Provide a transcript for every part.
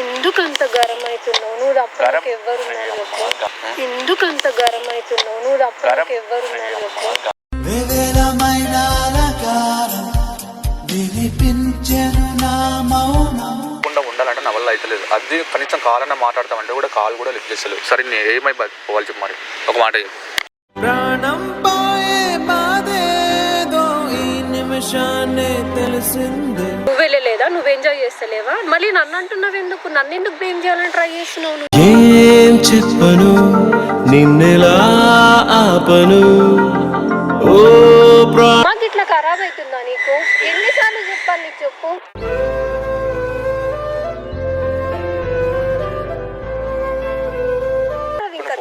ఎందుకంత గరం అవుతున్నావు? నువ్వు తప్ప నాకు ఎవ్వరున్నారు చెప్పు. ఎందుకంత గరం అవుతున్నావు? నువ్వు తప్ప నాకు ఎవ్వరున్నారు చెప్పు. ఉండాలంటే నా వల్ల అయితే లేదు. అది కనీసం కాల్ అన్న మాట్లాడతామంటే కూడా కాల్ కూడా లిఫ్ట్ చేస్తలేదు. సరే నేను ఏమై పోవాలి చెప్పు, మరి ఒక మాట చెప్పు. నువ్వు వెళ్ళలేదా? నువ్వు ఎంజాయ్ చేస్తలేవా? మళ్ళీ నన్ను అంటున్నావు ఎందుకు? నన్ను ఎందుకు బ్లేమ్ చేయాలని ట్రై చేస్తున్నావు? ఏం చెప్పను నిన్నెలా ఆపను. మాకు ఇట్లా ఖరాబ్ అవుతుందా నీకు? ఎన్నిసార్లు చెప్పాలి నీకు చెప్పు.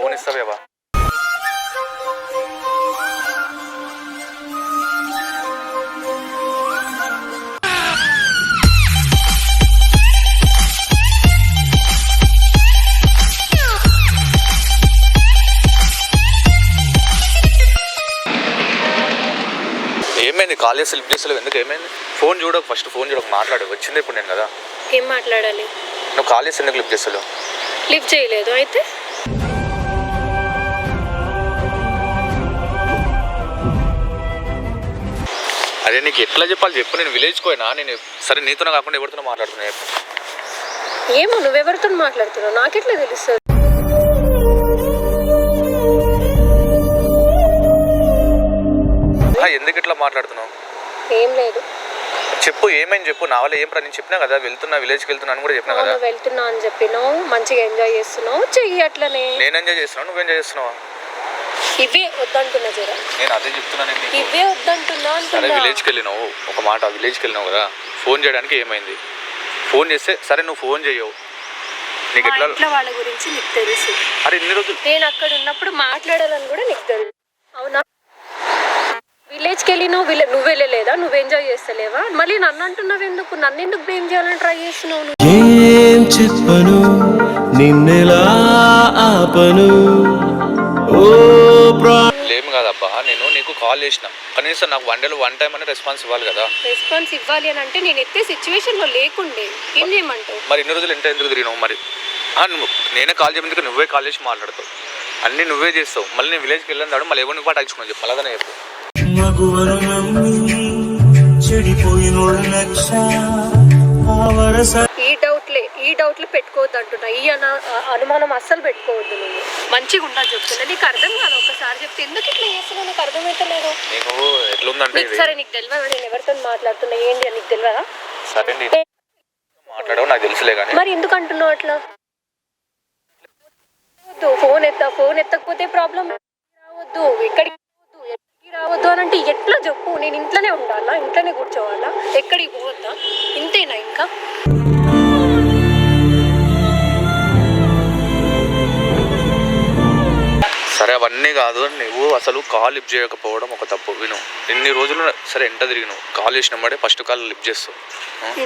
ఫోన్ ఇస్తావేవా? ఏమైంది? కాలేజ్ లిఫ్ట్ చేస్తలేవు ఎందుకు? ఏమైంది? ఫోన్ చూడకు, ఫస్ట్ ఫోన్ చూడకు, మాట్లాడు. వచ్చింది ఇప్పుడు నేను కదా. ఏం మాట్లాడాలి? నువ్వు కాలేజ్ ఎందుకు లిఫ్ట్ చేస్తలేవు? లిఫ్ట్ చేయలేదు అయితే. అదే నీకు ఎట్లా చెప్పాలి చెప్పు. నేను విలేజ్కి పోయినా, నేను సరే నీతోనే కాకుండా ఎవరితోనో మాట్లాడుతున్నా. ఏమో నువ్వెవరితో మాట్లాడుతున్నావు నాకెట్లా తెలుస్తుంది? ఎందుకు ఇట్లా మాట్లాడుతున్నావు? ఏం లేదు, చెప్పు. ఏమైంది చెప్పు. నా వల్ల ఏం పని? నేను చెప్పినా కదా వెళ్తున్నా, విలేజ్కి వెళ్తున్నా అని కూడా చెప్పినా కదా. వెళ్తున్నా అని చెప్పినావు, మంచిగా ఎంజాయ్ చేస్తున్నావు, చెయ్యి అట్లనే. నేను ఎంజాయ్ చేస్తున్నావు, నువ్వు ఎంజాయ్ చేస్తున్నావా? ఇవే వద్దంటున్నా జరా. నేను అదే చెప్తున్నా. ఇవే వద్దంటున్నా. సరే విలేజ్కి వెళ్ళినావు, ఒక మాట విలేజ్కి వెళ్ళినావు కదా, ఫోన్ చేయడానికి ఏమైంది? ఫోన్ చేస్తే సరే నువ్వు ఫోన్ చేయవు. నీకు ఎట్లా? ఇంట్లో వాళ్ళ గురించి నీకు తెలుసు. అరే ఇన్ని రోజులు నేను అక్కడ ఉన్నప్పుడు మాట్లాడాలని కూడా నీకు తెలుసు, అవునా? విలేజ్కి వెళ్ళినావు, నువ్వు వెళ్ళలేదా? నువ్వు ఎంజాయ్ చేస్తలేవా? మళ్ళీ నన్ను అంటున్నావు ఎందుకు? నన్ను ఎందుకు బ్లేమ్ చేయాలని ట్రై చేస్తున్నావు? ఏం చెప్పను నిన్నెలా ఆపను. లేము కదబ్బా, నేను నీకు కాల్ చేసిన, కనీసం నాకు వన్ టైం అనే రెస్పాన్స్ ఇవ్వాలి కదా. రెస్పాన్స్ ఇవ్వాలి అని అంటే నేను ఎత్తే సిచ్యువేషన్ లో లేకుండే ఏం చేయమంటావు? మరి ఇన్ని రోజులు ఎందుకు తిరిగినావు మరి? నువ్వు నేనే కాల్ చేయడానికి నువ్వే కాల్ చేసి మాట్లాడతావు, అన్నీ నువ్వే చేస్తావు. మళ్ళీ నేను విలేజ్కి వెళ్ళాను మళ్ళీ ఎవరిని పాటు అడుచుకున్నావు చెప్పు, అలాగనే చెప్పు. ఈ డౌట్లు పెట్టుకోవద్దు అంటున్నా. ఈ అనుమానం అస్సలు పెట్టుకోవద్దు. నువ్వు మంచిగా ఉండాలి చెప్తున్నా. నీకు అర్థం కాదు, ఒకసారి చెప్తే ఎందుకు ఇట్లా చేస్తున్నావు? నీకు అర్థమైతలేదు. నీకు ఎట్లుందంటే సరే నీకు తెలియదా నేను ఎవరితో మాట్లాడుతున్నా ఏంటి అని? నీకు తెలియదా? సరే మాట్లాడవు నాకు తెలుసులే కానీ మరి ఎందుకు అంటున్నావు అట్లా? ఫోన్ ఎత్తకపోతే ప్రాబ్లం. రావద్దు, ఎక్కడికి రావద్దు అని అంటే ఎట్లా చెప్పు? నేను ఇంట్లోనే ఉండాలా? ఇంట్లోనే కూర్చోవాలా? ఎక్కడికి పోవద్దా? ఇంతేనా ఇంకా? సరే అవన్నీ కాదు, నువ్వు అసలు కాల్ లిఫ్ట్ చేయకపోవడం ఒక తప్పు. విను, ఇన్ని రోజులు సరే ఎంట తిరిగినావు, కాల్ చేసినప్పుడే ఫస్ట్ కాల్ లిఫ్ట్ చేస్తావు.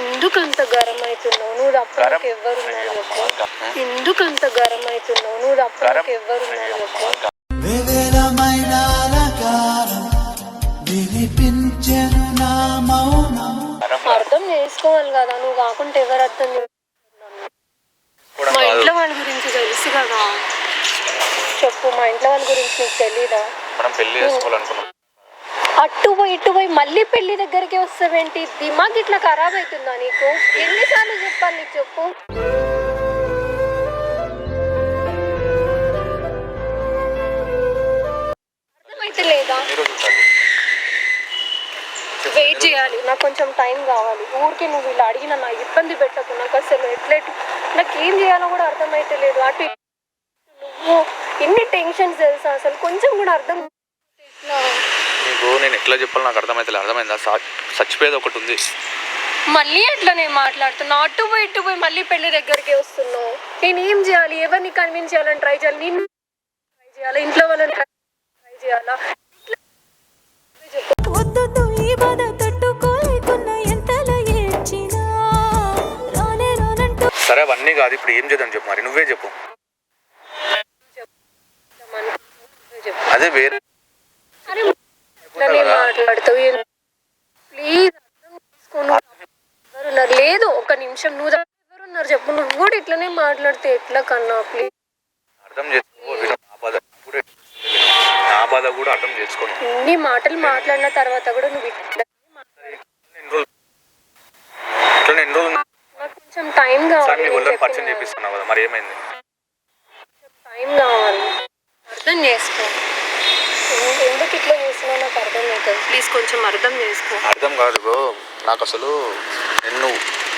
ఎందుకంత గరం అవుతున్నావు? నువ్వు తప్ప నాకు ఎవ్వరున్నారు చెప్పు. ఎందుకంత గరం అవుతున్నావు? నువ్వు తప్ప నాకు ఎవ్వరున్నారు చెప్పు. అర్థం చేసుకోవాలి కదా, నువ్వు కాకుంటే ఎవరు అర్థం చేసుకుంటున్నాను? మా ఇంట్లో వాళ్ళ గురించి తెలుసు కదా. చెప్పు, మా ఇంట్లో వాళ్ళ గురించి నీకు తెలీదా? మనం పెళ్లి చేసుకోవాలనుకున్నాం, అటు పోయి ఇటు పోయి మళ్ళీ పెళ్లి దగ్గరికి వస్తావేంటి? దిమాగ్ ఇట్లా ఖరాబ్ అవుతుందా నీకు? ఎన్నిసార్లు చెప్పాలి నీకు చెప్పు. అర్థమైతే లేదా? వెయిట్ చేయాలి, నాకు కొంచెం టైం కావాలి. ఊరికే నువ్వు ఇలా అడిగిన నా ఇబ్బంది పెట్టకు. నాకు అసలు నాకు ఏం చేయాలో కూడా అర్థమైతే లేదు. అటు నువ్వు ఎన్ని టెన్షన్స్ తెలుసా? అసలు కొంచెం కూడా అర్థం. నీకు నేను ఎట్లా చెప్పాలి నాకు అర్థమైతే. అర్థమైందా? చచ్చిపోయేది ఒకటి ఉంది. మళ్ళీ అట్లా నేను మాట్లాడుతున్నా. అటు పోయి మళ్ళీ పెళ్లి దగ్గరికి వస్తున్నావు. నేను ఏం చేయాలి? ఎవరిని కన్విన్స్ చేయాలని ట్రై చేయాలి? నేను ట్రై చేయాలా? ఇంట్లో వాళ్ళని ట్రై చేయాలా? సరే అవన్నీ కాదు, ఇప్పుడు ఏం చేద్దాం చెప్పు, మరి నువ్వే చెప్పు. అదే వేరే మాట్లాడతావు ప్లీజ్. లేదు, ఒక నిమిషం. నువ్వు అన్నారు చెప్పు, నువ్వు కూడా ఇట్లనే మాట్లాడితే ఎట్లా కన్నా ప్లీజ్. అర్థం చేసుకో, విను నా బాధ కూడా విను. నా బాధ కూడా అర్థం చేసుకోను. నీ మాటలు మాట్లాడిన తర్వాత కూడా నువ్వు ఎన్ని రోజులు ఇట్లా ఎన్ని రోజులు నాకు కొంచెం టైం సార్ కావాలి, నీ నేను ఒళ్ళని పరిచయం చెప్పిన చేపిస్తున్నావు కదా, మరి ఏమైంది? టైం కావాలి, అర్థం చేసుకో. ఎందుకు ఇట్లా చేస్తున్నావు నాకు అర్థం అవుతుంది, ప్లీజ్ కొంచెం అర్థం చేసుకో. అర్థం కాదు బ్రో, నాకు అసలు నిన్ను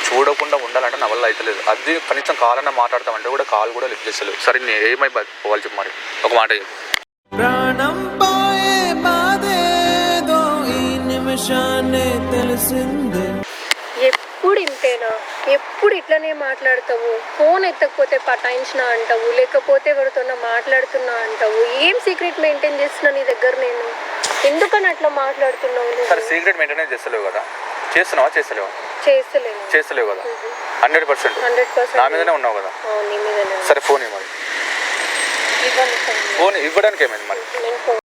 చూడకుండా ఉండాలంటే నా వల్ల అవుతలేదు. అది కనీసం కాలన్నా మాట్లాడతామంటే కూడా కాల్ కూడా లిఫ్ట్ చేస్తలేదు. సరే నేను ఏమై పోవాలి చెప్పు, మరి ఒక మాట చెప్పు. ప్రాణం పోయే బాధేదో ఈ నిమిషాన్నే తెలిసిందే. ఎప్పుడు ఇంతేనా, ఎప్పుడు ఇట్లనే మాట్లాడతావు? ఫోన్ ఎత్తకపోతే పటాయించిన అంటావు, లేకపోతే ఎవరితోనో మాట్లాడుతున్నా అంటావు. ఏం సీక్రెట్ మెయింటైన్ చేస్తున్నా నీ దగ్గర నేను? ఎందుకని అట్లా మాట్లాడుతున్నావు నువ్వు? సరే సీక్రెట్ మెయింటైన్ చేస్తలేవు కదా, చేస్తున్నావా? చేస్తలేవా? చేస్తలేవు కదా. 100% 100% నా మీదనే ఉన్నావు కదా. నీ మీదనే. సరే ఫోన్ ఇవ్వాలి. ఇవ్వండి phone. ఫోన్ ఇవ్వడానికి ఏమైంది మరి? నేను phone.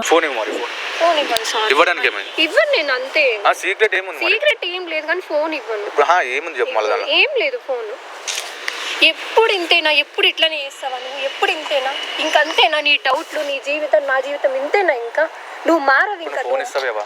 ఫోన్ ఇవ్వు మరి. ఫోన్ ఇవ్వను సార్. ఇవ్వడానికి ఏమైంది? ఇవ్వను నేను అంతే. ఆ సీక్రెట్ ఏముంది మరి? సీక్రెట్ ఏం లేదు కానీ ఫోన్ ఇవ్వను. ఇప్పుడు ఏముంది చెప్పు మళ్ళీ దాంట్లో? ఏం లేదు ఫోన్. ఎప్పుడు ఇంతేనా? ఎప్పుడు ఇట్లనే చేస్తావా నువ్వు? ఎప్పుడు ఇంతేనా? ఇంకంతేనా నీ డౌట్లు? నీ జీవితం నా జీవితం ఇంతేనా? ఇంకా నువ్వు మారవు ఇంకా. ఫోన్ ఇస్తావేవా?